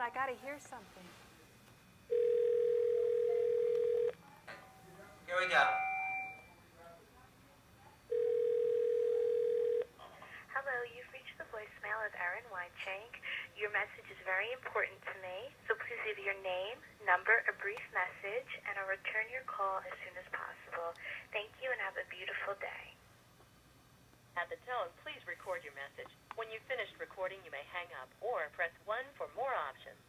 I got to hear something. Here we go. Hello, you've reached the voicemail of Erin Weinshank. Your message is very important to me, so please leave your name, number, a brief message, and I'll return your call as soon as possible. Thank you and have a beautiful day. At the tone, please record your message. When you've finished recording, you may hang up or press 1 for more options.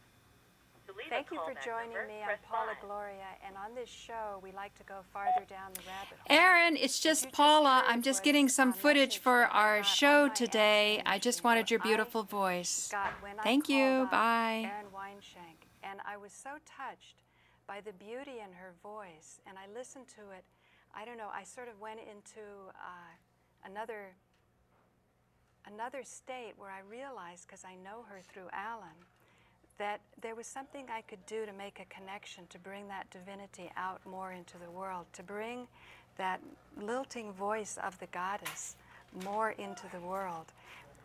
To leave Thank a you for callback joining number, me. I'm press Paula 5. Gloria, and on this show, we like to go farther down the rabbit hole. Aaron, it's just Paula. I'm just getting some footage for our show today. I just wanted your beautiful voice. Thank you. Bye. Erin Weinshank, and I was so touched by the beauty in her voice, and I listened to it. I don't know, I sort of went into another state where I realized, because I know her through Alan, that there was something I could do to make a connection, to bring that divinity out more into the world, to bring that lilting voice of the goddess more into the world.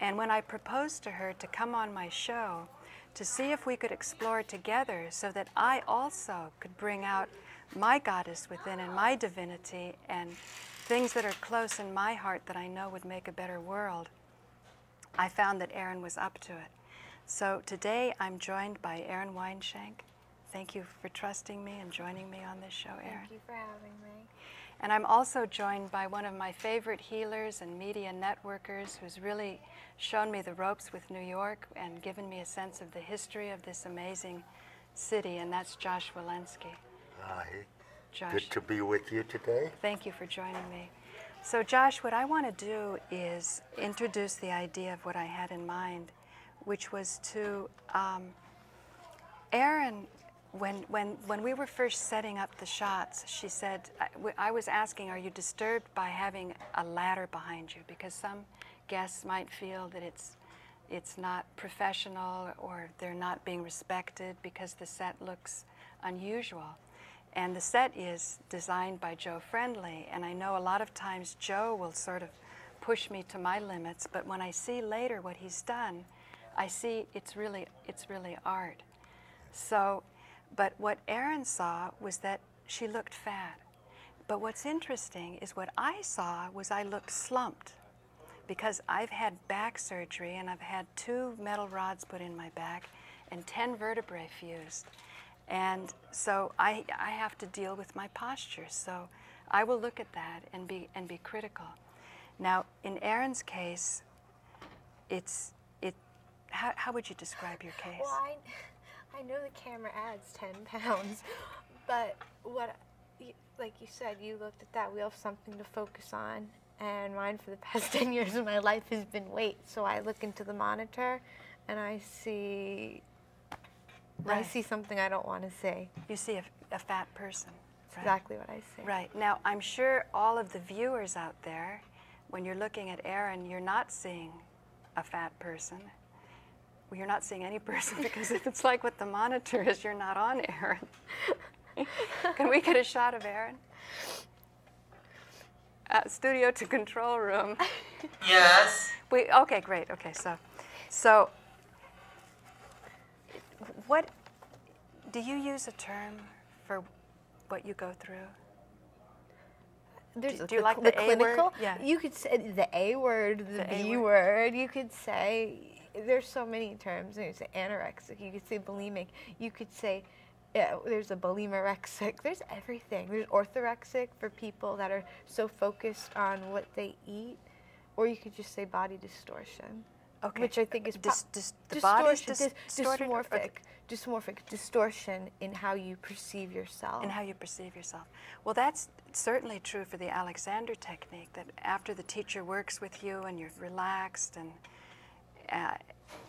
And when I proposed to her to come on my show to see if we could explore together so that I also could bring out my goddess within and my divinity and things that are close in my heart that I know would make a better world, I found that Erin was up to it. So today I'm joined by Erin Weinshank. Thank you for trusting me and joining me on this show, Erin. Thank you for having me. And I'm also joined by one of my favorite healers and media networkers who's really shown me the ropes with New York and given me a sense of the history of this amazing city, and that's Josh Walensky. Hi. Josh. Good to be with you today. Thank you for joining me. So Josh, what I want to do is introduce the idea of what I had in mind, which was to, Erin, when we were first setting up the shots, she said, I was asking, are you disturbed by having a ladder behind you? Because some guests might feel that it's not professional or they're not being respected because the set looks unusual. And the set is designed by Joe Friendly, and I know a lot of times Joe will sort of push me to my limits, but when I see later what he's done, I see it's really art. So, but what Erin saw was that she looked fat. But what's interesting is what I saw was I looked slumped because I've had back surgery and I've had 2 metal rods put in my back and 10 vertebrae fused. And so I have to deal with my posture. So I will look at that and be critical. Now, in Erin's case, how would you describe your case? Well, I know the camera adds 10 pounds, but like you said, you looked at that, we have something to focus on, and mine for the past 10 years of my life has been weight. So I look into the monitor and I see something I don't want to see. You see a fat person. That's exactly what I see. Right. Now, I'm sure all of the viewers out there, when you're looking at Erin, you're not seeing a fat person. Well, you're not seeing any person, because if it's like what the monitor is, you're not on Erin. Can we get a shot of Erin? Studio to control room. Yes. Okay, great. Okay, so what do you use a term for what you go through? Do you like the A clinical? word? Yeah. You could say the A word, the B word. You could say, there's so many terms. You could say anorexic. You could say bulimic. You could say, there's a bulimarexic. There's everything. There's orthorexic for people that are so focused on what they eat. Or you could just say body distortion. Okay. Which I think is dysmorphic distortion in how you perceive yourself. In how you perceive yourself. Well, that's certainly true for the Alexander technique, that after the teacher works with you and you're relaxed, and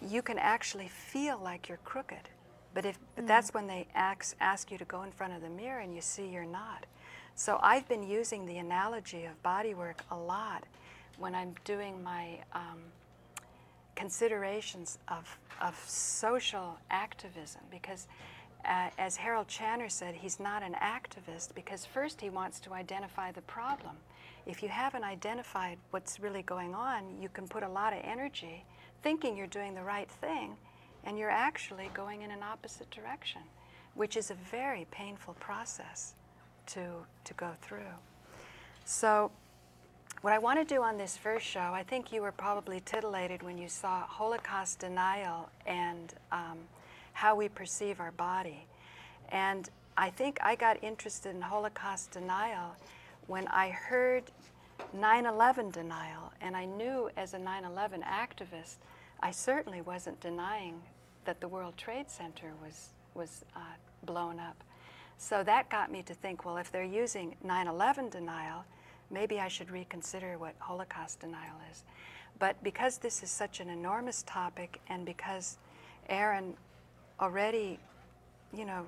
you can actually feel like you're crooked. But that's when they ask you to go in front of the mirror and you see you're not. So I've been using the analogy of body work a lot when I'm doing my considerations of social activism, because as Harold Channer said, he's not an activist because first he wants to identify the problem. If you haven't identified what's really going on, you can put a lot of energy thinking you're doing the right thing, and you're actually going in an opposite direction, which is a very painful process to go through. So what I want to do on this first show, I think you were probably titillated when you saw Holocaust denial and how we perceive our body. And I think I got interested in Holocaust denial when I heard 9/11 denial, and I knew as a 9/11 activist, I certainly wasn't denying that the World Trade Center was blown up. So that got me to think, well, if they're using 9/11 denial, maybe I should reconsider what Holocaust denial is. But because this is such an enormous topic, and because Aaron already, you know,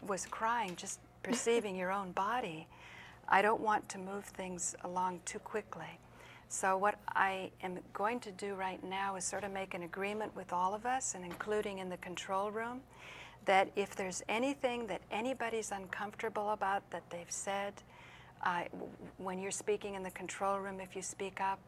was crying just perceiving your own body, I don't want to move things along too quickly. So what I am going to do right now is sort of make an agreement with all of us, and including in the control room, that if there's anything that anybody's uncomfortable about that they've said, when you're speaking in the control room, if you speak up,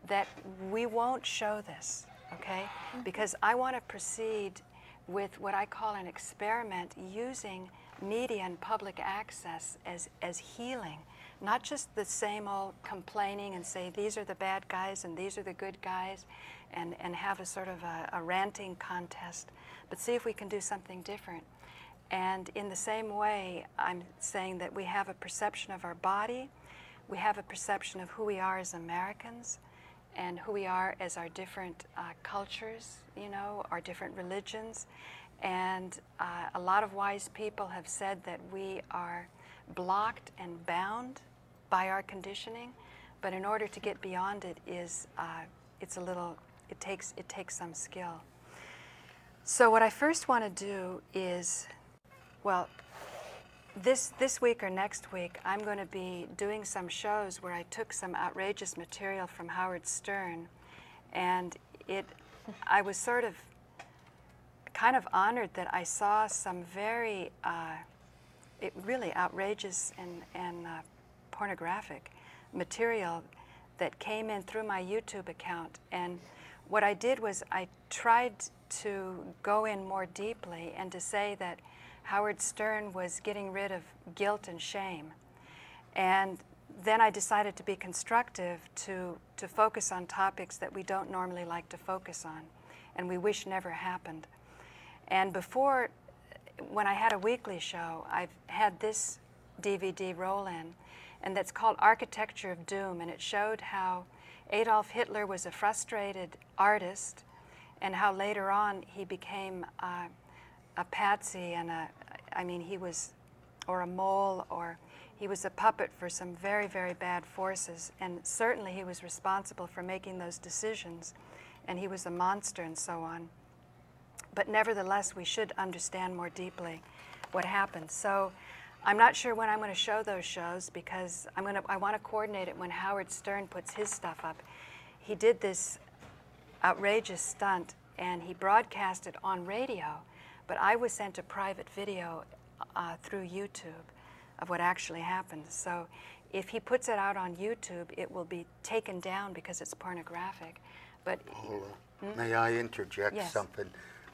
that we won't show this, okay? Because I want to proceed with what I call an experiment using media and public access as healing, not just the same old complaining and say these are the bad guys and these are the good guys and have a sort of a ranting contest, but see if we can do something different. And in the same way, I'm saying that we have a perception of our body, we have a perception of who we are as Americans, and who we are as our different cultures, you know, our different religions. And a lot of wise people have said that we are blocked and bound by our conditioning, but in order to get beyond it it takes some skill. So what I first want to do is, well, this week or next week, I'm going to be doing some shows where I took some outrageous material from Howard Stern, and I was sort of kind of honored that I saw some very really outrageous and pornographic material that came in through my YouTube account. And what I did was I tried to go in more deeply and to say that Howard Stern was getting rid of guilt and shame. And then I decided to be constructive, to focus on topics that we don't normally like to focus on and we wish never happened. And before, when I had a weekly show, I've had this DVD roll-in, and that's called Architecture of Doom, and it showed how Adolf Hitler was a frustrated artist and how later on he became a patsy and or a mole, or he was a puppet for some very, very bad forces, and certainly he was responsible for making those decisions, and he was a monster and so on. But nevertheless, we should understand more deeply what happened. So I'm not sure when I'm going to show those shows, because I want to coordinate it when Howard Stern puts his stuff up. He did this outrageous stunt, and he broadcast it on radio, but I was sent a private video through YouTube of what actually happened. So if he puts it out on YouTube, it will be taken down because it's pornographic. But may I interject Yes. something?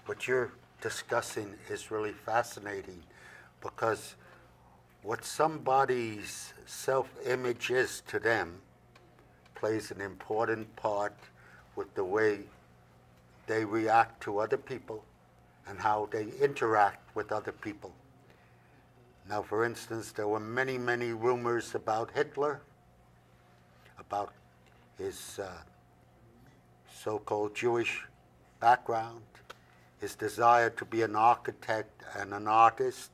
What you're discussing is really fascinating, because what somebody's self-image is to them plays an important part with the way they react to other people and how they interact with other people. Now, for instance, there were many, many rumors about Hitler, about his so-called Jewish background, his desire to be an architect and an artist.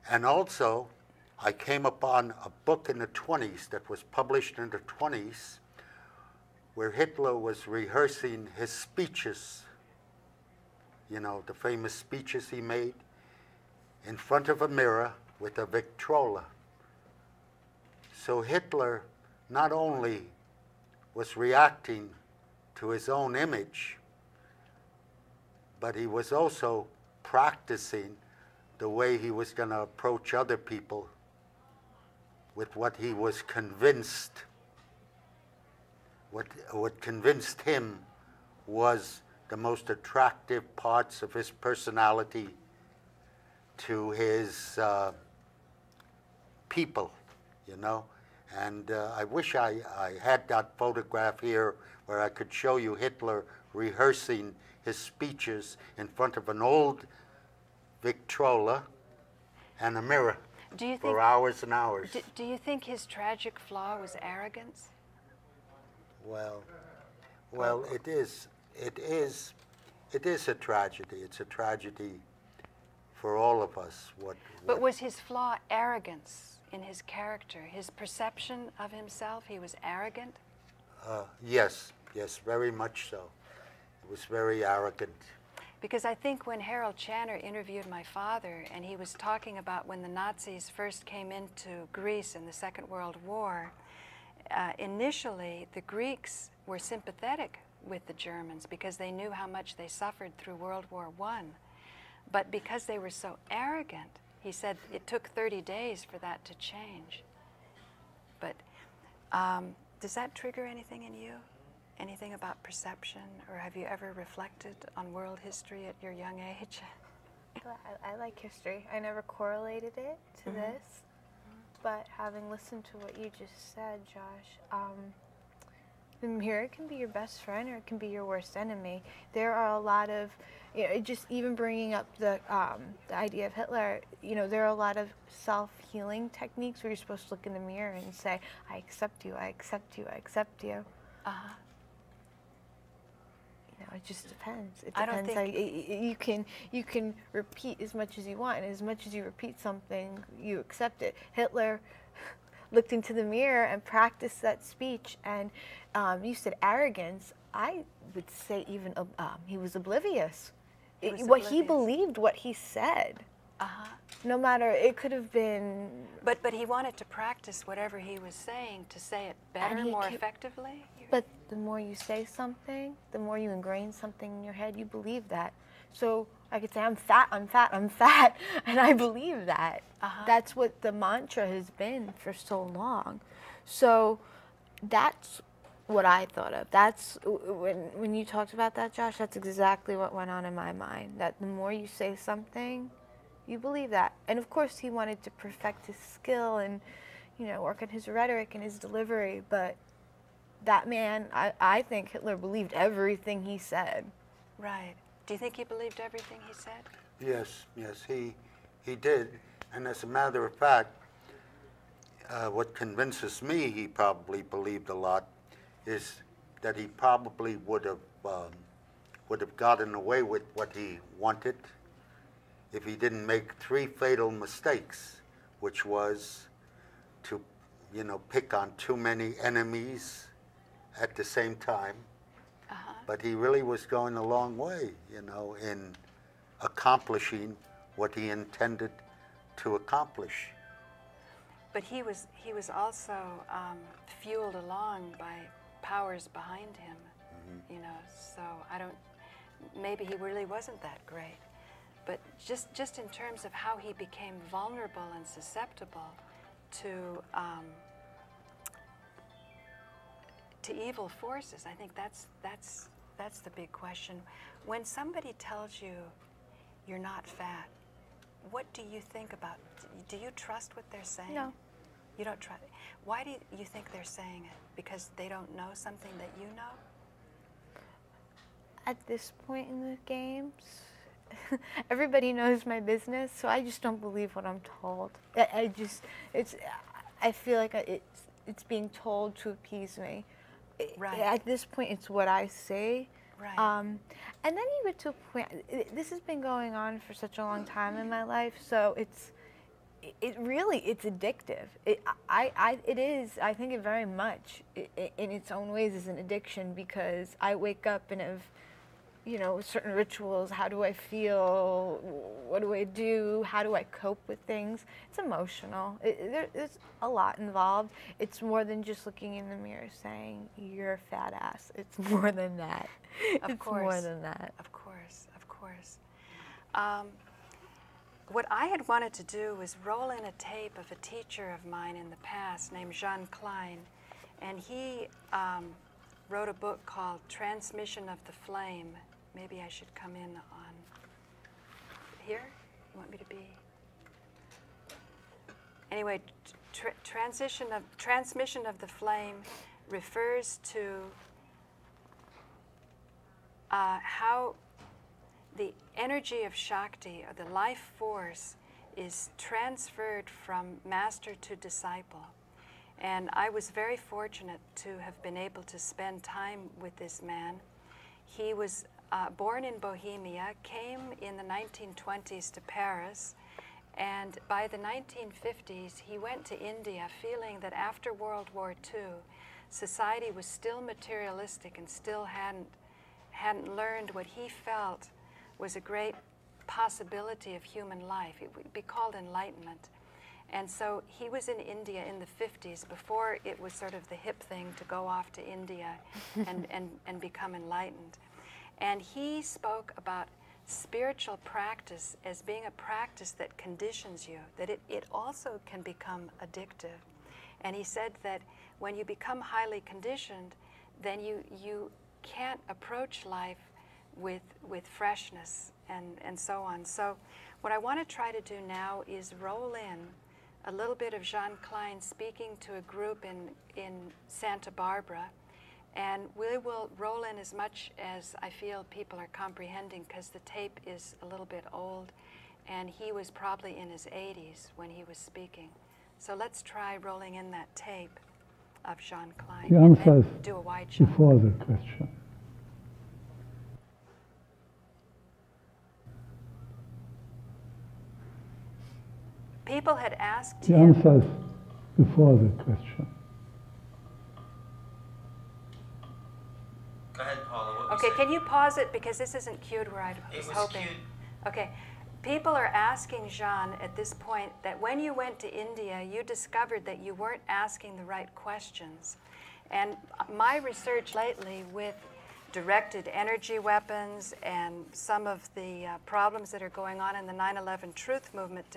And also, I came upon a book in the 20s that was published in the 20s where Hitler was rehearsing his speeches, you know, the famous speeches he made, in front of a mirror with a Victrola. So Hitler not only was reacting to his own image, but he was also practicing the way he was going to approach other people with what he was convinced, what convinced him was the most attractive parts of his personality to his people, you know. And I wish I had that photograph here where I could show you Hitler rehearsing his speeches in front of an old Victrola and a mirror for hours and hours. Do you think his tragic flaw was arrogance? Well, it is a tragedy. It's a tragedy for all of us. But was his flaw arrogance in his character, his perception of himself? He was arrogant? Yes, very much so. It was very arrogant. Because I think when Harold Channer interviewed my father, and he was talking about when the Nazis first came into Greece in the Second World War, initially the Greeks were sympathetic with the Germans because they knew how much they suffered through World War I. But because they were so arrogant, he said it took 30 days for that to change. But does that trigger anything in you? Anything about perception, or have you ever reflected on world history at your young age? I like history. I never correlated it to this, but having listened to what you just said, Josh, the mirror can be your best friend or it can be your worst enemy. There are a lot of, just even bringing up the idea of Hitler, there are a lot of self-healing techniques where you're supposed to look in the mirror and say, I accept you, I accept you, I accept you. It just depends. It depends. You can repeat as much as you want, and as much as you repeat something, you accept it. Hitler looked into the mirror and practiced that speech, and you said arrogance. I would say even he was oblivious. He believed what he said. No matter, it could have been. But he wanted to practice whatever he was saying to say it better, more effectively. But the more you say something, the more you ingrain something in your head, you believe that. So I could say, I'm fat, I'm fat, I'm fat, and I believe that. That's what the mantra has been for so long. So that's what I thought of. That's when you talked about that, Josh, that's exactly what went on in my mind. That the more you say something, you believe that. And of course he wanted to perfect his skill and, work on his rhetoric and his delivery, but that man, I think Hitler believed everything he said. Right. Do you think he believed everything he said? Yes, he did. And as a matter of fact, what convinces me he probably believed a lot is that he probably would have gotten away with what he wanted if he didn't make 3 fatal mistakes, which was to, pick on too many enemies at the same time. But he really was going a long way, in accomplishing what he intended to accomplish. But he was also fueled along by powers behind him, so maybe he really wasn't that great. But just in terms of how he became vulnerable and susceptible to evil forces, I think that's the big question. When somebody tells you you're not fat, what do you think about? Do you trust what they're saying? No. You don't trust. Why do you think they're saying it? Because they don't know something that you know? At this point in the games, everybody knows my business, so I just don't believe what I'm told. I feel like it's being told to appease me. Right. At this point, it's what I say. Right. And then you get to a point. This has been going on for such a long time in my life, so it's addictive. It is. I think it very much in its own ways is an addiction because I wake up and have, certain rituals. How do I feel? What do I do? How do I cope with things? It's emotional. There's a lot involved. It's more than just looking in the mirror saying, you're a fat ass. It's more than that. Of course. More than that. Of course, of course. What I had wanted to do was roll in a tape of a teacher of mine in the past named Klein, and he wrote a book called Transmission of the Flame, maybe I should come in on here. You want me to be? Anyway, transmission of the flame refers to how the energy of Shakti, or the life force, is transferred from master to disciple. And I was very fortunate to have been able to spend time with this man. He was born in Bohemia, came in the 1920s to Paris, and by the 1950s he went to India feeling that after World War II, society was still materialistic and still hadn't learned what he felt was a great possibility of human life. It would be called enlightenment. And so he was in India in the 50s, before it was sort of the hip thing to go off to India and become enlightened. And he spoke about spiritual practice as being a practice that conditions you, that it also can become addictive. And he said that when you become highly conditioned, then you can't approach life with freshness and so on. So what I want to try to do now is roll in a little bit of Jean Klein speaking to a group in Santa Barbara, and we will roll in as much as I feel people are comprehending, because the tape is a little bit old, and he was probably in his 80s when he was speaking. So let's try rolling in that tape of Jean Klein and then do a wide shot. Before the question. People had asked The him. answer is before the question. Go ahead, Paula. Okay, can you pause it, because this isn't cued where I was hoping. Cued. Okay, people are asking Jean at this point that when you went to India, you discovered that you weren't asking the right questions. And my research lately with directed energy weapons and some of the problems that are going on in the 9/11 truth movement,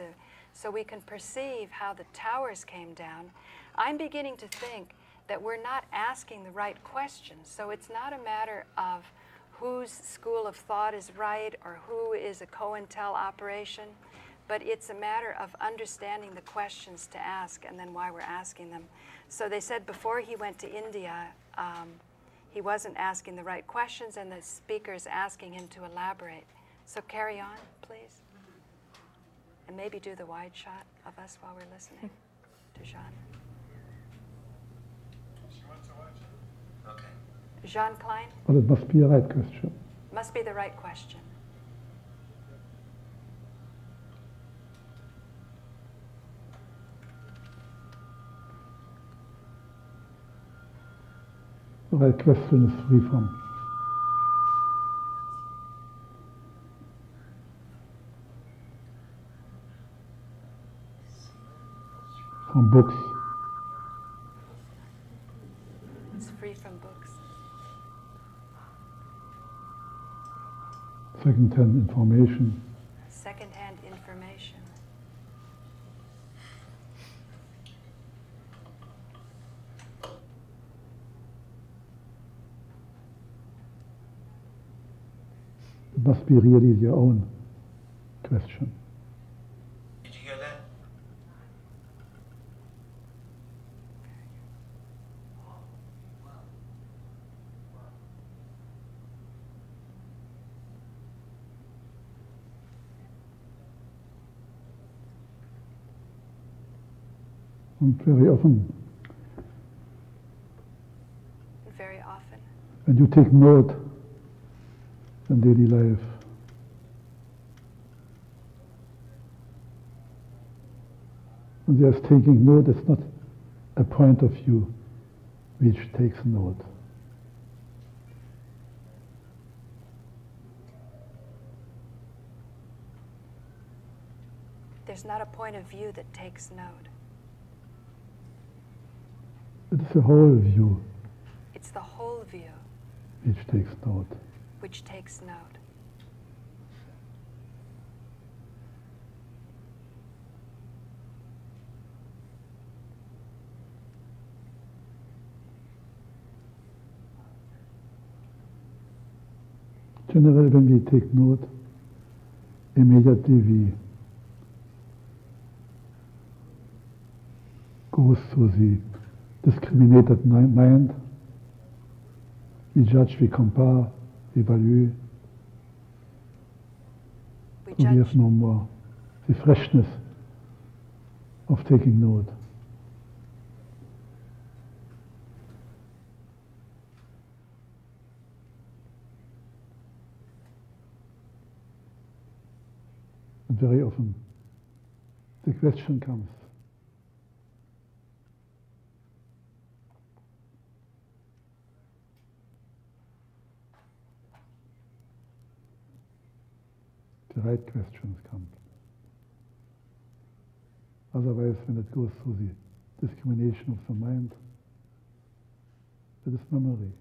so we can perceive how the towers came down, I'm beginning to think that we're not asking the right questions. So it's not a matter of whose school of thought is right or who is a COINTEL operation, but it's a matter of understanding the questions to ask and then why we're asking them. So they said before he went to India, he wasn't asking the right questions, and the speaker's asking him to elaborate. So carry on, please. And maybe do the wide shot of us while we're listening to Jean. Okay. Jean Klein? Well, it must be a right question. Must be the right question. The right question is free from books. It's free from books. Second-hand information. Second-hand information. It must be really your own question. Did you hear that? And very often, Very often. when you take note in daily life, and there's taking note, it's not a point of view which takes note. There's not a point of view that takes note. It's the whole view It's the whole view which takes note. which takes note. generally, when we take note, immediately we go through the discriminated mind. We judge, we compare, we evaluate. We have no more the freshness of taking note. And very often the question comes, the right questions come. Otherwise, when it goes through the discrimination of the mind, it is memory.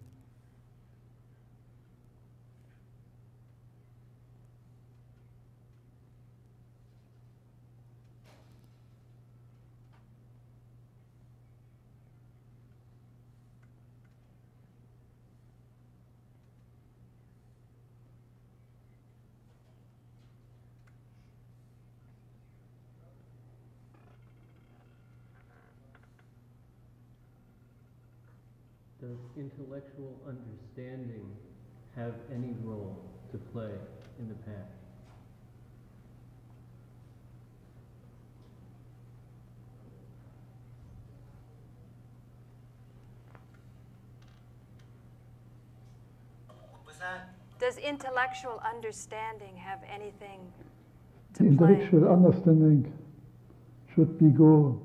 Does intellectual understanding have any role to play in the path? What was that? Does intellectual understanding have anything The to play? intellectual understanding should be go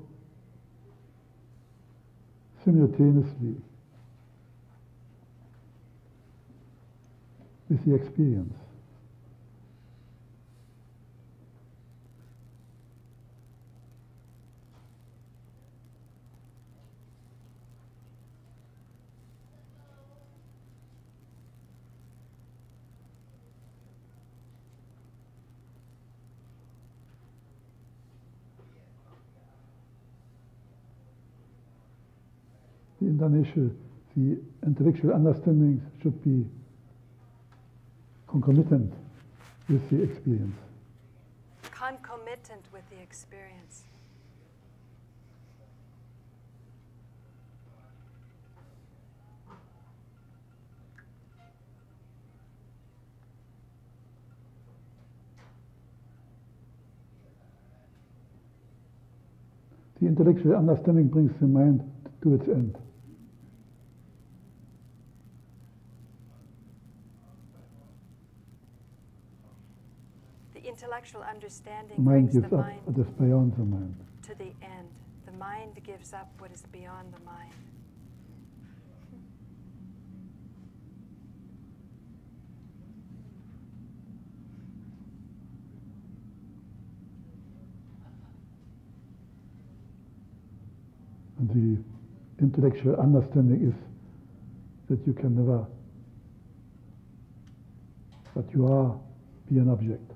simultaneously with the experience. The intellectual understanding should be concomitant with the experience. Concomitant with the experience. The intellectual understanding brings the mind to its end. The intellectual understanding The mind brings the gives up mind what is beyond the mind. to the end. The mind gives up what is beyond the mind. And the intellectual understanding is that you can never, but you are, be an object.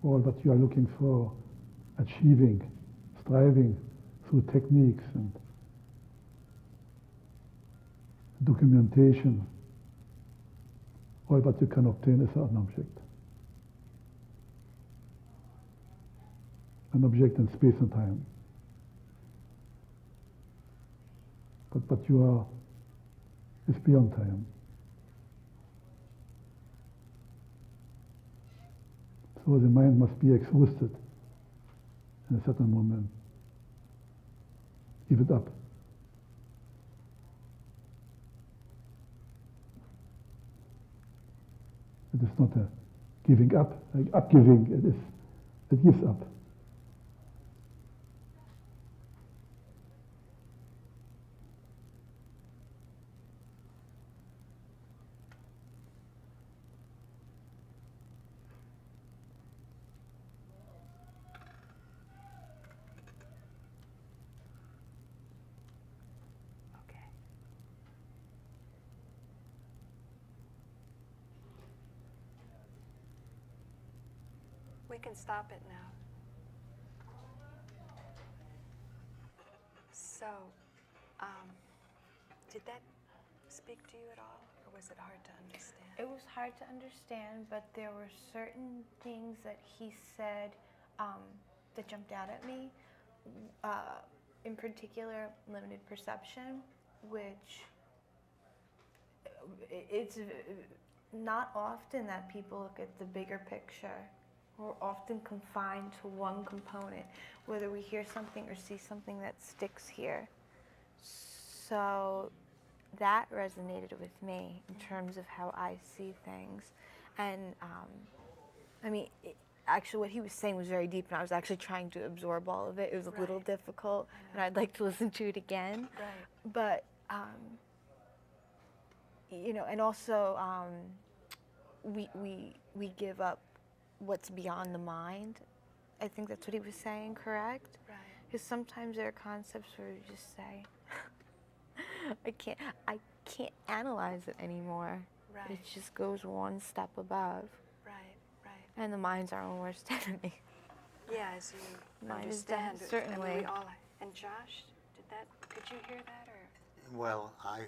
All what you are looking for, achieving, striving through techniques and documentation, all what you can obtain is an object. An object in space and time. But what you are is beyond time. So the mind must be exhausted in a certain moment. Give it up. It is not a giving up, like upgiving, it gives up. We can stop it now. So, Did that speak to you at all, or was it hard to understand? It was hard to understand, but there were certain things that he said that jumped out at me. In particular, limited perception, which it's not often that people look at the bigger picture. We're often confined to one component, whether we hear something or see something that sticks here. So that resonated with me in terms of how I see things. And I mean, actually what he was saying was very deep, and I was actually trying to absorb all of it. It was a little difficult, and I'd like to listen to it again. Right. But, you know, and also we give up what's beyond the mind. I think that's what he was saying, correct? Right. Because sometimes there are concepts where you just say, I can't analyze it anymore. Right. It just goes one step above. Right, right. And the mind's our own worst enemy. Yeah, as you Mine is understand that, it. certainly. I mean, and Josh, could you hear that, or? Well, I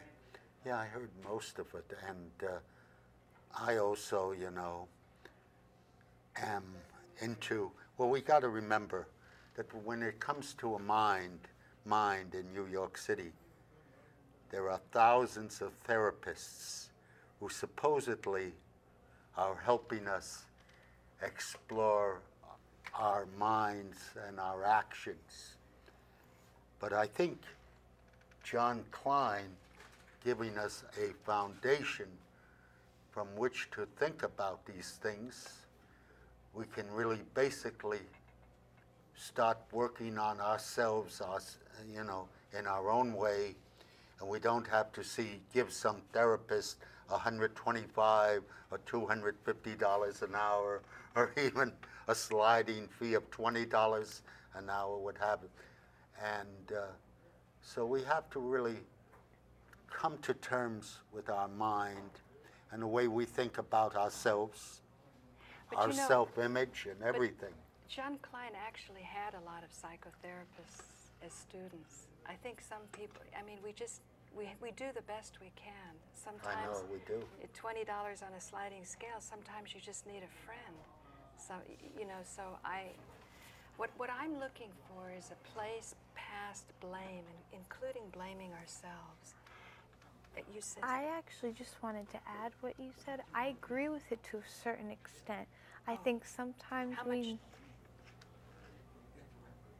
heard most of it, and I also, you know, am into, well, we got to remember that when it comes to a mind in New York City, there are thousands of therapists who supposedly are helping us explore our minds and our actions. But I think John Klein giving us a foundation from which to think about these things, we can really basically start working on ourselves, you know, in our own way, and we don't have to give some therapist $125 or $250 an hour, or even a sliding fee of $20 an hour, what have you. And so we have to really come to terms with our mind and the way we think about ourselves, our self-image and everything. John Klein actually had a lot of psychotherapists as students. I think some people, I mean, we do the best we can. Sometimes, I know, we do. At $20 on a sliding scale, sometimes you just need a friend. So, you know, what I'm looking for is a place past blame, including blaming ourselves. You said, I actually just wanted to add what you said. I agree with it to a certain extent. I think sometimes how much?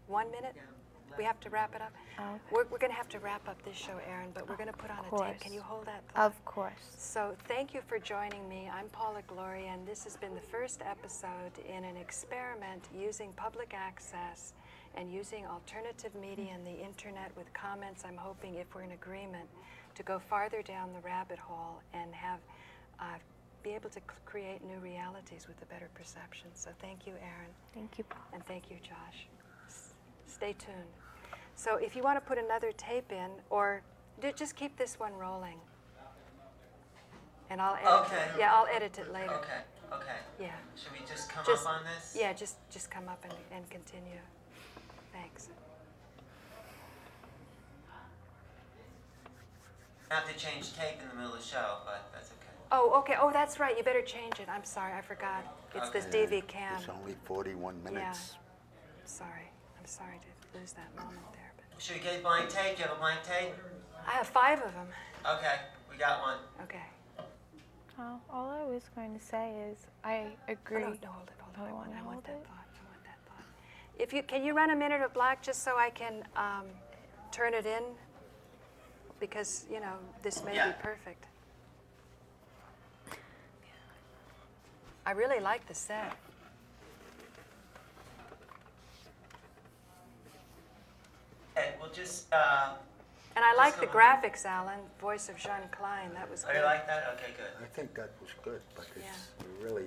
1 minute? We have to wrap it up? Okay. We're going to have to wrap up this show, Erin, but we're going to put on a tape. Can you hold that thought? Of course. So thank you for joining me. I'm Paula Gloria, and this has been the first episode in an experiment using public access and using alternative media and the internet with comments. I'm hoping, if we're in agreement, to go farther down the rabbit hole and have be able to create new realities with a better perception. So thank you, Erin. Thank you, Paul. And thank you, Josh. Stay tuned. So if you want to put another tape in, or just keep this one rolling. And I'll edit it. Yeah, I'll edit it later. Okay. Yeah. Should we just come up on this? Yeah, just come up and continue. Thanks. I have to change tape in the middle of the show, but that's okay. Oh, okay. Oh, that's right. You better change it. I'm sorry. I forgot. It's this DV cam. It's only 41 minutes. Yeah. Sorry. I'm sorry to lose that moment there. But Should we get blank tape? Do you have a blank tape? I have 5 of them. Okay, we got one. Okay. Oh, all I was going to say is I agree. Oh, no, hold it. I want that thought. If you can you run a minute of black just so I can turn it in, because you know this may be perfect. I really like the set. Okay, we'll just. And I like the graphics, Alan. Voice of Jean Klein. That was good. Oh, you like that? Okay, good. I think that was good, but it's really